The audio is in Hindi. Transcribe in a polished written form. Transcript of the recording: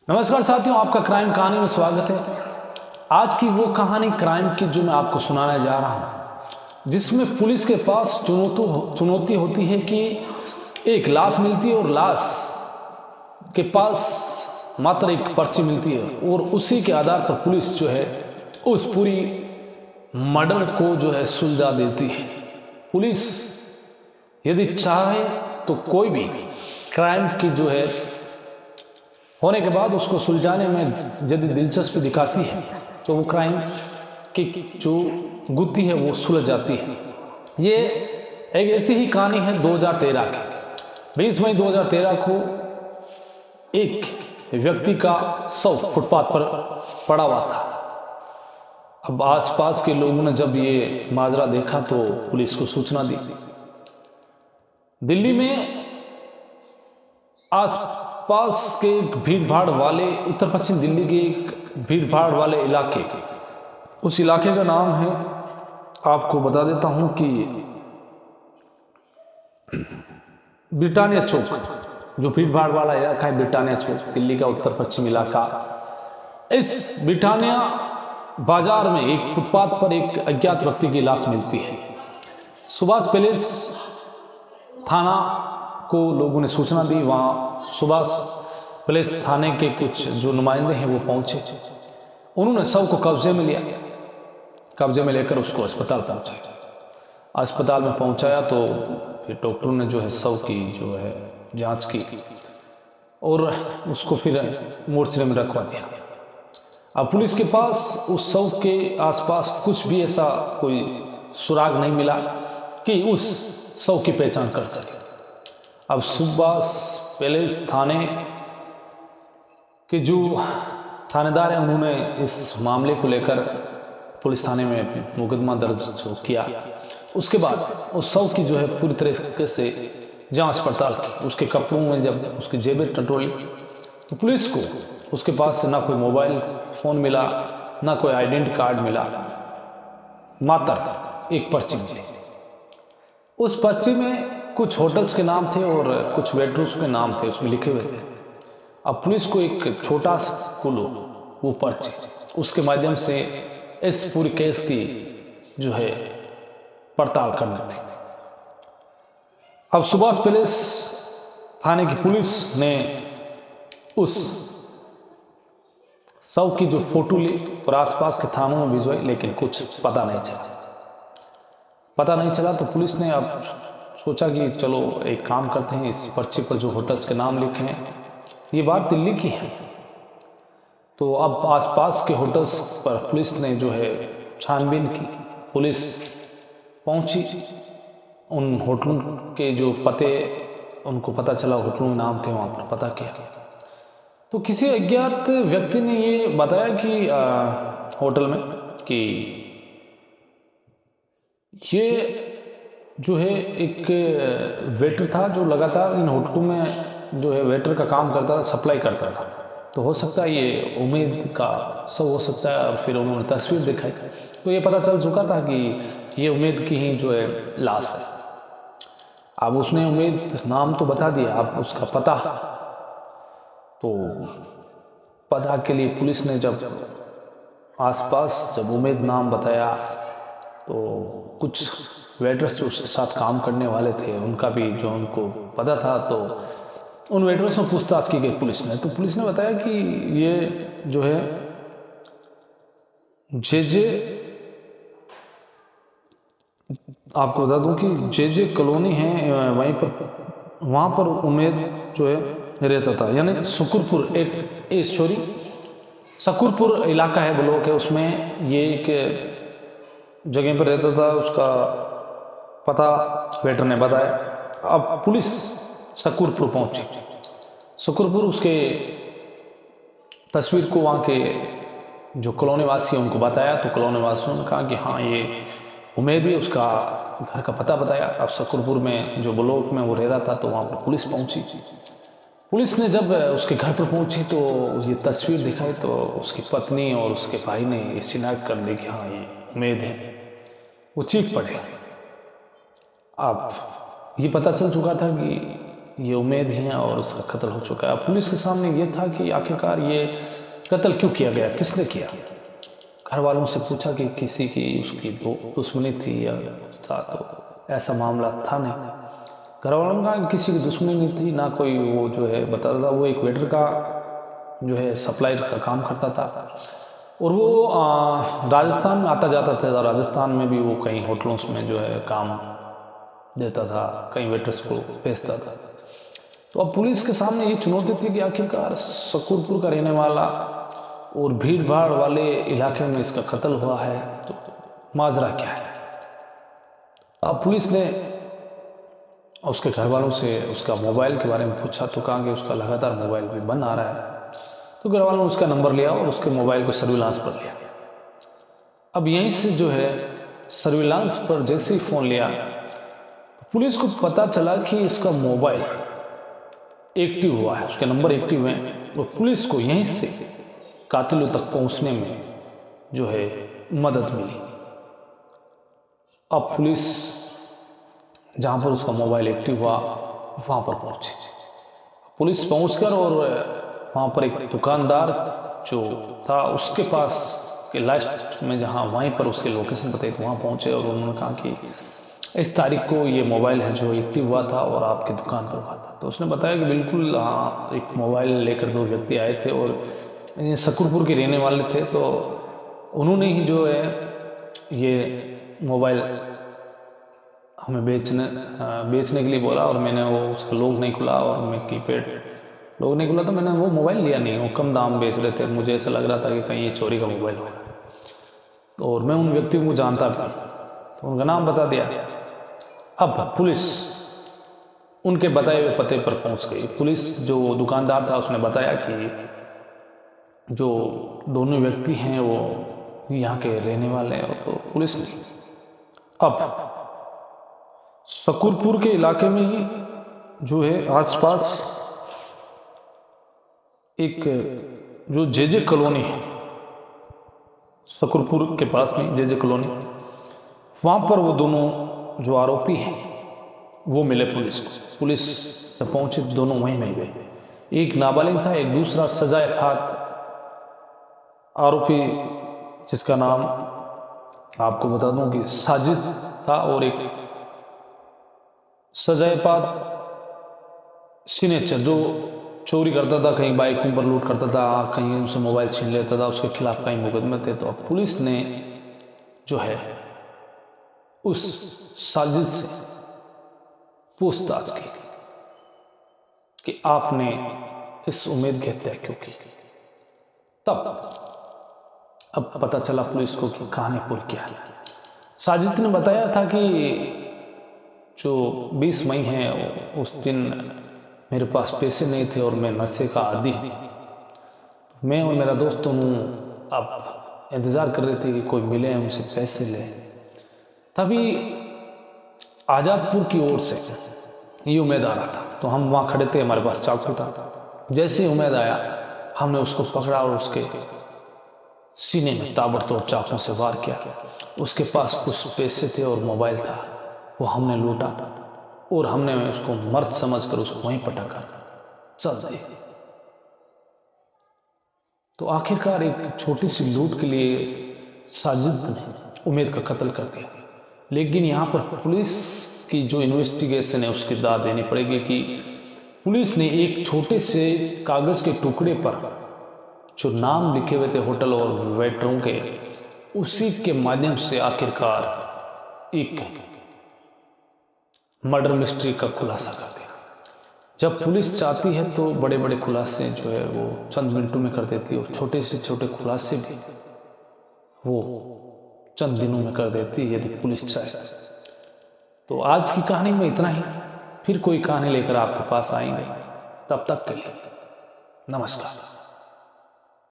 नमस्कार साथियों, आपका क्राइम कहानी में स्वागत है। आज की वो कहानी क्राइम की जो मैं आपको सुनाने जा रहा हूं, जिसमें पुलिस के पास चुनौती होती है कि एक लाश मिलती है और लाश के पास मात्र एक पर्ची मिलती है और उसी के आधार पर पुलिस जो है उस पूरी मर्डर को जो है सुलझा देती है। पुलिस यदि चाहे तो कोई भी क्राइम की जो है होने के बाद उसको सुलझाने में यदि दिलचस्पी दिखाती है तो वो क्राइम की जो गुत्थी है वो सुलझ जाती है। ये एक ऐसी ही कहानी है 2013 की। 20 मई 2013 को एक व्यक्ति का शव फुटपाथ पर पड़ा हुआ था। अब आसपास के लोगों ने जब ये माजरा देखा तो पुलिस को सूचना दी। दिल्ली में आसपास के भीड़ भाड़ वाले उत्तर पश्चिम दिल्ली के एक भीड़ भाड़ वाले इलाके, उस इलाके का नाम है, आपको बता देता हूं कि ब्रिटानिया चौक। जो भीड़ भाड़ वाला इलाका है ब्रिटानिया चौक, दिल्ली का उत्तर पश्चिम इलाका। इस ब्रिटानिया बाजार में एक फुटपाथ पर एक अज्ञात व्यक्ति की लाश मिलती है। सुभाष पैलेस थाना को लोगों ने सूचना दी। वहां सुभाष पैलेस थाने के कुछ जो नुमाइंदे हैं वो पहुंचे। उन्होंने शव को कब्जे में लिया। कब्जे में लेकर उसको अस्पताल पहुंचाया। अस्पताल में पहुंचाया तो फिर डॉक्टरों ने जो है शव की जो है जांच की और उसको फिर मोर्चरी में रखवा दिया। अब पुलिस के पास उस शव के आसपास कुछ भी ऐसा कोई सुराग नहीं मिला कि उस शव की पहचान कर सके। अब सुभाष पैलेस थाने के जो थानेदार हैं उन्होंने इस मामले को लेकर पुलिस थाने में मुकदमा दर्ज किया। उसके बाद उस शव की जो है पूरी तरीके से जांच पड़ताल की। उसके कपड़ों में जब उसकी जेबें टटोली तो पुलिस को उसके पास से ना कोई मोबाइल फोन मिला, ना कोई आइडेंटिटी कार्ड मिला, मात्र एक पर्ची मिली। उस पर्ची में कुछ होटल्स के नाम थे और कुछ वेटर्स के नाम थे उसमें लिखे हुए थे। अब पुलिस को एक छोटा सा कुल वो पर्ची, उसके माध्यम से इस पूरी केस की जो है पड़ताल करनी थी। अब सुभाष पैलेस थाने की पुलिस ने उस शव की जो फोटो ली और आसपास के थानों में भिजवाई, लेकिन कुछ पता नहीं चला। तो पुलिस ने अब सोचा कि चलो एक काम करते हैं, इस पर्ची पर जो होटल्स के नाम लिखे हैं, ये बात दिल्ली की है, तो अब आसपास के होटल्स पर पुलिस ने जो है छानबीन की। पुलिस पहुंची, उन होटलों के जो पते उनको पता चला, होटलों में नाम थे, वहां पर पता किया तो किसी अज्ञात व्यक्ति ने ये बताया कि होटल में कि ये जो है एक वेटर था जो लगातार इन होटलों में जो है वेटर का काम करता था, सप्लाई करता था। तो हो सकता है ये उम्मीद का सब हो सकता है। और फिर उन्होंने तस्वीर दिखाई तो ये पता चल चुका था कि ये उम्मीद की ही जो है लाश है। अब उसने उम्मीद नाम तो बता दिया, अब उसका पता, तो पता के लिए पुलिस ने जब आसपास जब उम्मीद नाम बताया तो कुछ वेटर्स जो उसके साथ काम करने वाले थे उनका भी जो उनको पता था, तो उन वेटर्स से पूछताछ की गई पुलिस ने। तो पुलिस ने बताया कि ये जो है जे आपको बता दूं कि जे कॉलोनी है, वहीं पर वहां पर उम्मीद जो है रहता था, यानी शकरपुर इलाका है, ब्लॉक है, उसमें ये एक जगह पर रहता था। उसका पता वेटर ने बताया। अब पुलिस शकरपुर पहुंची। शकरपुर उसके तस्वीर को वहाँ के जो कॉलोनी वासी उनको बताया, तो कॉलोनी वासियों ने कहा कि हाँ ये उम्मीद है, उसका घर का पता बताया। अब शकरपुर में जो ब्लॉक में वो रह रहा था, तो वहाँ पर पुलिस पहुंची। पुलिस ने जब उसके घर पर पहुंची तो ये तस्वीर दिखाई तो उसकी पत्नी और उसके भाई ने ये शिनाख्त कर दी कि हाँ ये उम्मीद है। वो चीख पड़े। अब ये पता चल चुका था कि ये उम्मीद ही है और उसका कत्ल हो चुका है। पुलिस के सामने ये था कि आखिरकार ये कत्ल क्यों किया गया, किसने किया। घर वालों से पूछा कि किसी की उसकी दुश्मनी थी या था, तो ऐसा मामला था नहीं। घर वालों ने कहा कि किसी की दुश्मनी नहीं थी, ना कोई वो जो है बताता था। वो एक वेटर का जो है सप्लायर का काम करता था और वो राजस्थान में आता जाता था। राजस्थान में भी वो कई होटलों में जो है काम देता था, कई वेटर्स को भेजता था। तो अब पुलिस के सामने ये चुनौती थी कि आखिरकार शकूरपुर का रहने वाला और भीड़ भाड़ वाले इलाके में इसका कत्ल हुआ है, तो माजरा क्या है। अब पुलिस ने उसके घर वालों से उसका मोबाइल के बारे में पूछा तो कहा कि उसका लगातार मोबाइल भी बंद आ रहा है। तो घर वालों ने उसका नंबर लिया और उसके मोबाइल को सर्विलांस पर लिया। अब यहीं से जो है सर्विलांस पर जैसे ही फ़ोन लिया तो पुलिस को पता चला कि इसका मोबाइल एक्टिव हुआ है, उसके नंबर एक्टिव हैं। और पुलिस को यहीं से कातिलों तक पहुंचने में जो है मदद मिली। अब पुलिस जहां पर उसका मोबाइल एक्टिव हुआ वहां पर पहुंची। पुलिस पहुंचकर और वहां पर एक दुकानदार जो था उसके पास के लास्ट में जहां वहीं पर उसके लोकेशन बताई तो वहां पहुंचे और उन्होंने कहा कि इस तारीख को ये मोबाइल है जो एक्टिव हुआ था और आपकी दुकान पर हुआ था। तो उसने बताया कि बिल्कुल हाँ, एक मोबाइल लेकर दो व्यक्ति आए थे और ये शकूरपुर के रहने वाले थे। तो उन्होंने ही जो है ये मोबाइल हमें बेचने के लिए बोला और मैंने वो उसका लॉक नहीं खुला और मैं कीपैड लॉक नहीं खुला तो मैंने वो मोबाइल लिया नहीं। वो कम दाम बेच रहे थे, मुझे ऐसा लग रहा था कि कहीं ये चोरी का मोबाइल हो। और मैं उन व्यक्तियों को जानता भी, तो उनका नाम बता दिया। अब पुलिस उनके बताए हुए पते पर पहुंच गई। पुलिस जो दुकानदार था उसने बताया कि जो दोनों व्यक्ति हैं वो यहाँ के रहने वाले हैं। तो पुलिस ने अब शकूरपुर के इलाके में ही जो है आसपास एक जो जे कॉलोनी है, शकूरपुर के पास में जे कॉलोनी, वहां पर वो दोनों जो आरोपी हैं वो मिले पुलिस को। पुलिस जब पहुंचे दोनों वहीं मिल गए। एक नाबालिग था, एक दूसरा सजाए-फात आरोपी जिसका नाम आपको बता दूं कि साजिद था और एक सजाए-फात सिग्नेचर जो चोरी करता था, कहीं बाइकों पर लूट करता था, कहीं उनसे मोबाइल छीन लेता था, उसके खिलाफ कई मुकदमे थे। तो अब पुलिस ने जो है उस साजिद से पूछताछ की कि आपने इस उम्मीद की हत्या क्यों की। तब अब पता चला पुलिस को कि कहानी पूरी क्या है। साजिद ने बताया था कि जो 20 मई है उस दिन मेरे पास पैसे नहीं थे और मैं नशे का आदी हूँ। मैं और मेरा दोस्त दोनों अब इंतज़ार कर रहे थे कि कोई मिले हमसे पैसे ले। तभी आज़ादपुर की ओर से ये उम्मीद आ रहा था, तो हम वहाँ खड़े थे, हमारे पास चाकू था। जैसे ही उम्मीद आया हमने उसको पकड़ा और उसके सीने में ताबड़तोड़ चाकू से वार किया। उसके पास कुछ पैसे थे और मोबाइल था, वो हमने लूटा और हमने उसको मर्द समझकर उसको वहीं पटाकर चल दिया। तो आखिरकार एक छोटी सी लूट के लिए साजिद ने उम्मीद का कत्ल कर दिया। लेकिन यहाँ पर पुलिस की जो इन्वेस्टिगेशन है उसकी दाद देनी पड़ेगी कि पुलिस ने एक छोटे से कागज के टुकड़े पर जो नाम लिखे हुए थे होटल और वेटरों के, उसी के माध्यम से आखिरकार एक मर्डर मिस्ट्री का खुलासा कर दिया। जब पुलिस चाहती है तो बड़े बड़े खुलासे जो है वो चंद मिनटों में कर देती है और छोटे से छोटे खुलासे भी वो चंद दिनों में कर देती है यदि पुलिस चाहे। तो आज की कहानी में इतना ही, फिर कोई कहानी लेकर आपके पास आएंगे। तब तक के लिए नमस्कार।